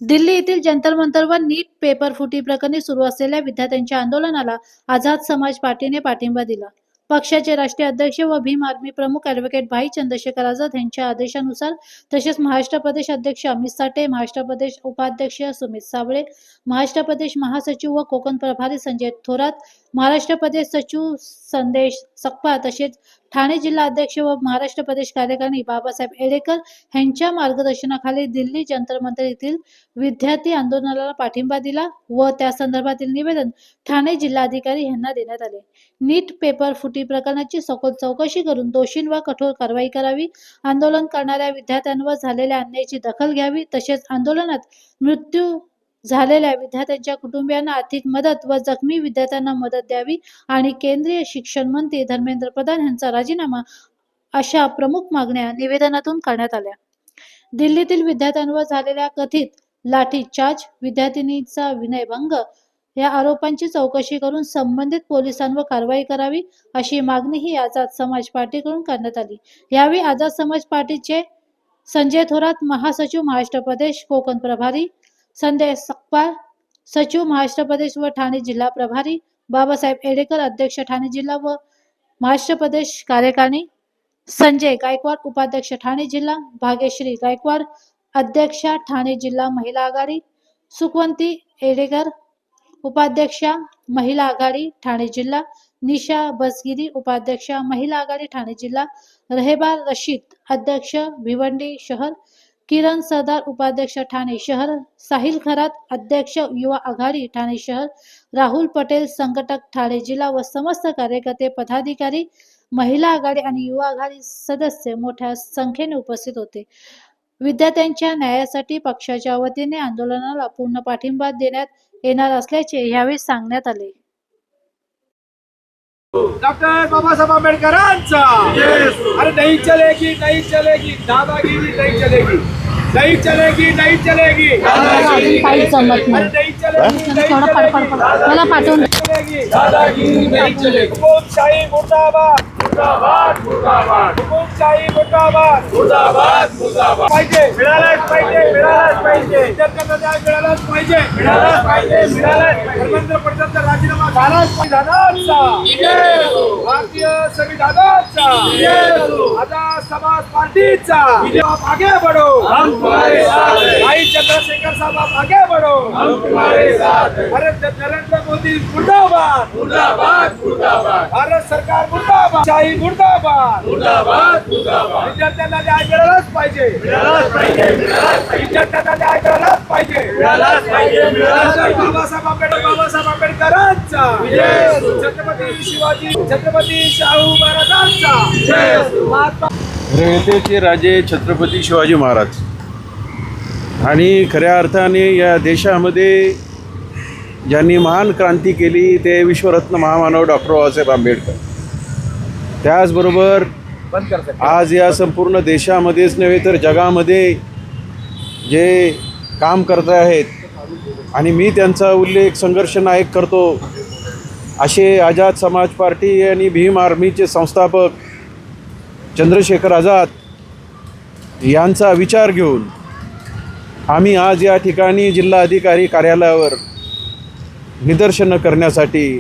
दिल्ली येथील जंतर मंतरवर नीट पेपर फुटी प्रकरणी सुरू असलेल्या विद्यार्थ्यांच्या आंदोलनाला आझाद समाज पार्टीने पाठिंबा दिला. पक्षाचे राष्ट्रीय अध्यक्ष व भीम आर्मी प्रमुख ॲडव्होकेट भाई चंद्रशेखर आझाद यांच्या आदेशानुसार, तसेच महाराष्ट्र प्रदेश अध्यक्ष अमित साठे, महाराष्ट्र प्रदेश उपाध्यक्ष सुमित साबळे, महाराष्ट्र प्रदेश महासचिव व कोकण प्रभारी संजय थोरात, महाराष्ट्र प्रदेश सचिव संदेश सकपाळ, तसेच ठाणे जिल्हा अध्यक्ष व महाराष्ट्र प्रदेश कार्यकारिणी बाबासाहेब येडेकर यांच्या मार्गदर्शनाखाली दिल्ली जंतर मंतर येथील विद्यार्थी आंदोलनाला पाठिंबा दिला व त्या संदर्भातील निवेदन ठाणे जिल्हाधिकारी यांना देण्यात आले. नीट पेपर फुटी प्रकरणाची सखोल चौकशी करून दोषींवर कठोर कारवाई करावी, आंदोलन करणाऱ्या विद्यार्थ्यांवर झालेल्या अन्यायाची दखल घ्यावी, तसेच आंदोलनात मृत्यू झालेल्या विद्यार्थ्यांच्या कुटुंबियांना आर्थिक मदत व जखमी विद्यार्थ्यांना मदत द्यावी आणि केंद्रीय शिक्षण मंत्री धर्मेंद्र प्रधान यांचा राजीनामा अशा प्रमुख मागण्या निवेदनातून करण्यात आल्या. दिल्लीतील विद्यार्थ्यांवर झालेल्या कथित लाठीचार्ज, विद्यार्थिनीचा विनयभंग या आरोपांची चौकशी करून संबंधित पोलिसांवर कारवाई करावी अशी मागणीही आझाद समाज पार्टीकडून करण्यात आली. यावेळी आझाद समाज पार्टीचे संजय थोरात, महासचिव महाराष्ट्र प्रदेश कोकण प्रभारी संजय सकपाळ, सचिव महाराष्ट्र प्रदेश व ठाणे जिल्हा प्रभारी बाबासाहेब येडेकर, अध्यक्ष ठाणे जिल्हा व महाराष्ट्र प्रदेश कार्यकारिणी संजय गायकवाड, उपाध्यक्ष ठाणे जिल्हा भाग्यश्री गायकवाड, अध्यक्षा ठाणे जिल्हा महिला आघाडी सुखवंती येडेकर, उपाध्यक्षा महिला आघाडी ठाणे जिल्हा निशा बसगिरी, उपाध्यक्षा महिला आघाडी ठाणे जिल्हा रहेबार रशीद, अध्यक्ष भिवंडी शहर किरण सरदार, उपाध्यक्ष ठाणे शहर साहिल खरात, अध्यक्ष युवा आघाडी ठाणे शहर राहुल पटेल, संघटक ठाणे जिल्हा व समस्त कार्यकर्ते, पदाधिकारी, महिला आघाडी आणि युवा आघाडी सदस्य मोठ्या संख्येने उपस्थित होते. विद्यार्थ्यांच्या न्यायासाठी पक्षाच्या वतीने आंदोलनाला पूर्ण पाठिंबा देण्यात येणार असल्याचे यावेळी सांगण्यात आले. डॉक्टर बाबासाहेब आंबेडकरांचा अरे नहीं चलेगी नहीं चलेगी दादागिरी नहीं चलेगी नहीं चलेगी नहीं चलेगी काही जमत नाही. नहीं चलेगी थोडं पडपड मला पाठवून दादागिरी नहीं चलेगी हुकुमशाही मुर्दाबाद मुर्दाबाद मुर्दाबाद हुकुमशाही मुर्दाबाद मुर्दाबाद मुर्दाबाद पाहिजे मिळालाच पाहिजे मिळालाच पाहिजे विद्यार्थ्यांना न्याय मिळालाच पाहिजे मिळालाच पाहिजे मिळालाच धर्मेंद्र प्रधानचा राजीनामा झालाच पाहिजे भारतीय संविधानाचा आझाद समाज पार्टीचा आप आगे बढ़ो हम तुम्हारे साथ हैं भाई चंद्रशेखर साहब आप आगे बढ़ो हम तुम्हारे साथ हैं भारत नरेंद्र मोदी मुर्दाबाद मुर्दाबाद मुर्दाबाद भारत सरकार मुर्दाबाद शाही मुर्दाबाद मुर्दाबाद मुर्दाबाद विद्यार्थ्यांना न्याय मिळालाच पाहिजे मिळालाच पाहिजे मिळालाच पाहिजे विद्यार्थ्यांना न्याय मिळालाच पाहिजे मिळालाच पाहिजे मिळालाच पाहिजे बाबासाहेब आंबेडकरांचा छत्रपती शिवाजी छत्रपती शाहू महाराजांचा महात्मा रयतेचे राजे छत्रपती शिवाजी महाराज आणि खऱ्या अर्थाने या देशामध्ये ज्यांनी महान क्रांती केली ते विश्वरत्न महामानव डॉक्टर बाबासाहेब आंबेडकर. त्याचबरोबर आज या संपूर्ण देशामध्येच नव्हे तर जगामध्ये जे काम करत आहेत आणि मी त्यांचा उल्लेख संघर्ष नायक करतो असे आझाद समाज पार्टी आणि भीम आर्मीचे संस्थापक चंद्रशेखर आझाद यांचा विचार घेऊन आम्ही आज या ठिकाणी जिल्हाधिकारी कार्यालयावर निदर्शनं करण्यासाठी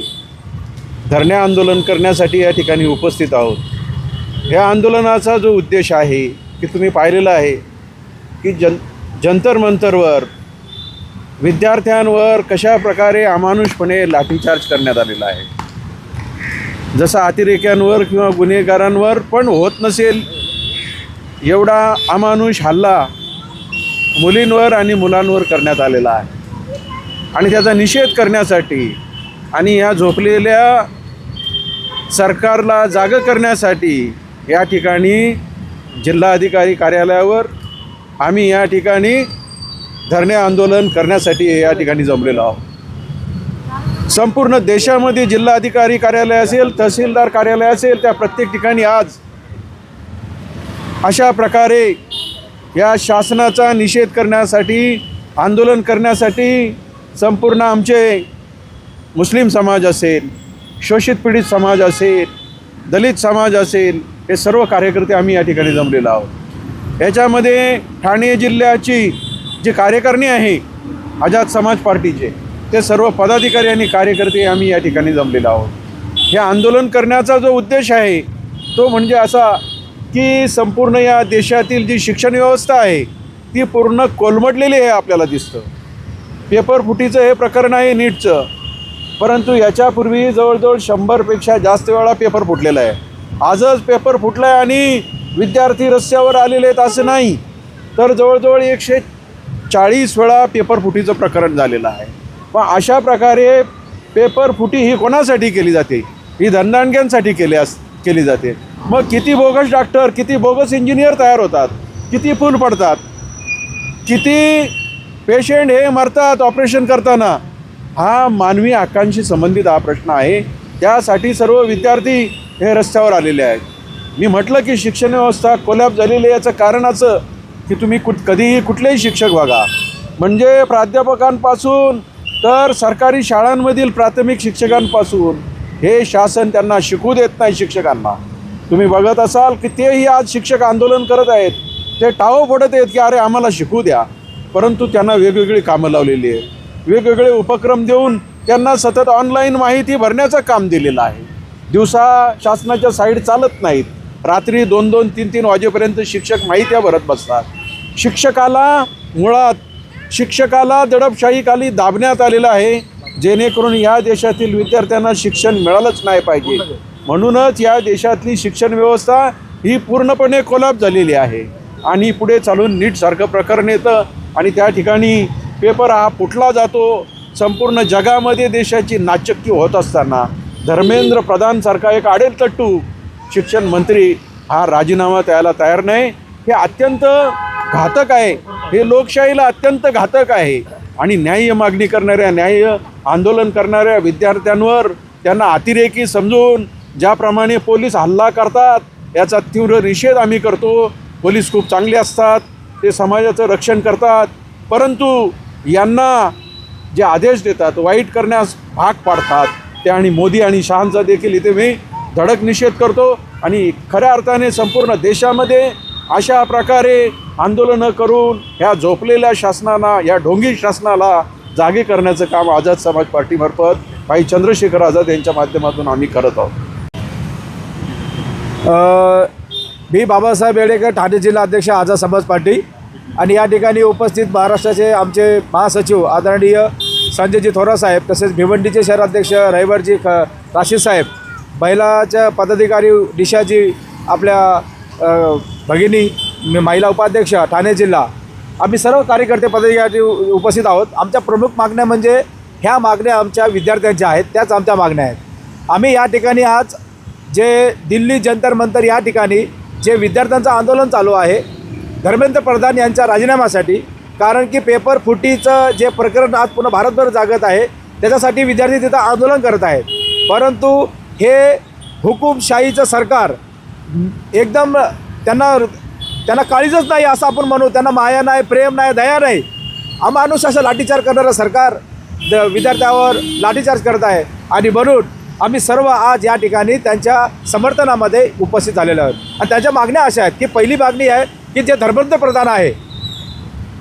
धरणे आंदोलन करण्यासाठी या ठिकाणी उपस्थित आहोत. या आंदोलनाचा जो उद्देश आहे की तुम्ही पाहिलेला आहे की जंतर मंतरवर विद्यार्थ्यांवर कशा प्रकारे अमानुषपणे लाठीचार्ज करण्यात आलेला आहे. जसा अतिरेक्यांवर किंवा गुन्हेगारांवर पण होत नसेल एवढा अमानुष हल्ला मुलींवर आणि मुलांवर करण्यात आलेला आहे आणि त्याचा निषेध करण्यासाठी आणि या झोपलेल्या सरकारला जागं करण्यासाठी या ठिकाणी जिल्हाधिकारी कार्यालयावर आम्ही या ठिकाणी धरणे आंदोलन करण्यासाठी या ठिकाणी जमलेलो आहोत. संपूर्ण देशामध्ये जिल्हाधिकारी कार्यालय असेल, तहसीलदार कार्यालय असेल, त्या प्रत्येक ठिकाणी आज अशा प्रकारे या शासनाचा निषेध करण्यासाठी आंदोलन करण्यासाठी संपूर्ण आमचे मुस्लिम समाज असेल, शोषित पीडित समाज असेल, दलित समाज असेल, हे सर्व कार्यकर्ते आम्ही या ठिकाणी जमलेलो आहोत. याच्यामध्ये ठाणे जिल्ह्याची जी कार्यकारिणी आहे आझाद समाज पार्टीचे, ते सर्व पदाधिकारी आणि कार्यकर्ते आम्ही या ठिकाणी जमलेलो आहोत। हे आंदोलन करण्याचा जो उद्देश आहे तो म्हणजे असा की संपूर्ण या देशातील जी शिक्षण व्यवस्था आहे ती पूर्ण कोलमडलेली आहे आपल्याला दिसतं। पेपर फुटीचं हे प्रकरण आहे नीटचं, परंतु याच्यापूर्वी जवळजवळ 100पेक्षा जास्त वेळा पेपर फुटलेला आहे। आजच पेपर फुटला आहे आणि विद्यार्थी रस्त्यावर आलेले आहेत असं नाही, तर जवळजवळ 140 वेळा पेपर फुटीचं प्रकरण झालेलं आहे। पण अशा प्रकारे पेपर फुटी ही कोणासाठी केली जाते? ही धनदांडग्यांसाठी केली जाते। मग किती बोगस डॉक्टर, किती बोगस इंजिनियर तयार होतात, किती फूल पडतात, किती पेशंट हे मरतात ऑपरेशन करताना। हा मानवी हक्कांशी संबंधित हा प्रश्न आहे, त्यासाठी सर्व विद्यार्थी हे रस्त्यावर आलेले आहेत। मी म्हटलं की शिक्षण व्यवस्था कोलॅप्स झालेली आहे, याचं कारण असं की तुम्ही कधीही कुठलेही शिक्षक बघा, म्हणजे प्राध्यापकांपासून तर सरकारी शाळांमधील प्राथमिक शिक्षकांपासून हे शासन त्यांना शिकू देत नाही। शिक्षकांना तुम्ही बघत असाल की तेही आज शिक्षक आंदोलन करत आहेत, ते टाळं फोडत आहेत की अरे आम्हाला शिकू द्या, परंतु त्यांना वेगवेगळी कामं लावलेली आहेत, वेगवेगळे उपक्रम देऊन त्यांना सतत ऑनलाईन माहिती भरण्याचं काम दिलेलं आहे। दिवसा शासनाच्या साईड चालत नाहीत, रात्री 2-2, 3-3 वाजेपर्यंत शिक्षक माहित्या भरत बसतात। शिक्षकाला दडपशाहीखाली दाबण्यात आलेलं आहे, जेणेकरून या देशातील विद्यार्थ्यांना शिक्षण मिळालंच नाही पाहिजे। म्हणूनच या देशातली शिक्षण व्यवस्था ही पूर्णपणे कोलॅप्स झालेली आहे आणि पुढे चालून नीटसारखं प्रकरण येतं आणि त्या ठिकाणी पेपर हा फुटला जातो। संपूर्ण जगामध्ये देशाची नाचक्की होत असताना धर्मेंद्र प्रधानसारखा एक आडेलतट्टू शिक्षण मंत्री हा राजीनामा द्यायला तयार नाही। हे अत्यंत घातक आहे, हे लोकशाहीला अत्यंत घातक आहे आणि न्याय्य मागणी करणाऱ्या, न्याय्य आंदोलन करणाऱ्या विद्यार्थ्यांवर त्यांना अतिरेकी समजून ज्याप्रमाणे पोलीस हल्ला करतात याचा तीव्र निषेध आम्ही करतो। पोलीस खूप चांगले असतात, ते समाजाचं रक्षण करतात, परंतु यांना जे आदेश देतात वाईट करण्यास भाग पाडतात ते, आणि मोदी आणि शहांचा देखील इथे मी धडक निषेध करतो। आणि खऱ्या अर्थाने संपूर्ण देशामध्ये अशा प्रकारे आंदोलनं करून ह्या झोपलेल्या शासनाला, या ढोंगी शासनाला जागे करण्याचं काम आझाद समाज पार्टीमार्फत भाई चंद्रशेखर आझाद यांच्या माध्यमातून आम्ही करत आहोत। मी बाबासाहेब येडेकर, ठाणे जिल्हा अध्यक्ष आझाद समाज पार्टी, आणि या ठिकाणी उपस्थित महाराष्ट्राचे आमचे महासचिव आदरणीय संजयजी थोरात साहेब, तसेच भिवंडीचे शहराध्यक्ष रहिवारजी राशीद साहेब, महिलाच्या पदाधिकारी दिशाजी, आपल्या भगिनी महिला उपाध्यक्ष ठाणे जिल्हा, आम्ही सर्व कार्यकर्ते पदाधिकारी उपस्थित आहोत। आमच्या प्रमुख मागण्या म्हणजे ह्या मागण्या आमच्या विद्यार्थ्यांच्या आहेत, त्याच आमच्या मागण्या आहेत। आम्ही या ठिकाणी आज जे दिल्ली जंतर मंतर या ठिकाणी जे विद्यार्थ्यांचं आंदोलन चालू आहे धर्मेंद्र प्रधान यांच्या राजीनाम्यासाठी, कारण की पेपर फुटीचं जे प्रकरण आज पुन्हा भारतभर जागत आहे त्याच्यासाठी विद्यार्थी तिथं आंदोलन करत आहेत, परंतु हे हुकुमशाहीचं सरकार एकदम त्यांना काळीजच नाही असं आपण म्हणू। त्यांना माया नाही, प्रेम नाही, दया नाही। अमानुष असं लाठीचार्ज करणारं सरकार विद्यार्थ्यावर लाठीचार्ज करत आहे, आणि म्हणून आम्ही सर्व आज या ठिकाणी त्यांच्या समर्थनामध्ये उपस्थित झालेलो आहोत। आणि त्यांच्या मागण्या अशा आहेत की पहिली मागणी आहे की जे धर्मेंद्र प्रधान आहे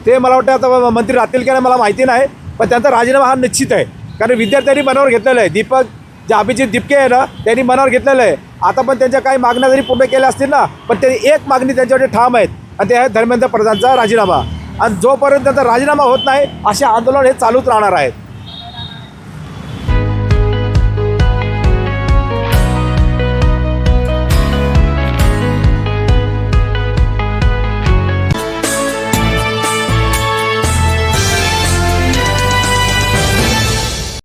ते, मला वाटतं आता मंत्री राहतील की नाही मला माहिती नाही, पण त्यांचा राजीनामा हा निश्चित आहे, कारण विद्यार्थ्यांनी मनावर घेतलेलं आहे। जे अभिजित दिपके आहे ना, त्यांनी मनावर घेतलेलं आहे। आता पण त्यांच्या काही मागण्या जरी पूर्ण केल्या असतील ना, पण त्यांनी एक मागणी त्यांच्याकडे ठाम आहेत, आणि ते आहे धर्मेंद्र प्रधानचा राजीनामा। आणि जोपर्यंत त्यांचा राजीनामा होत नाही असे आंदोलन हे चालूच राहणार आहेत।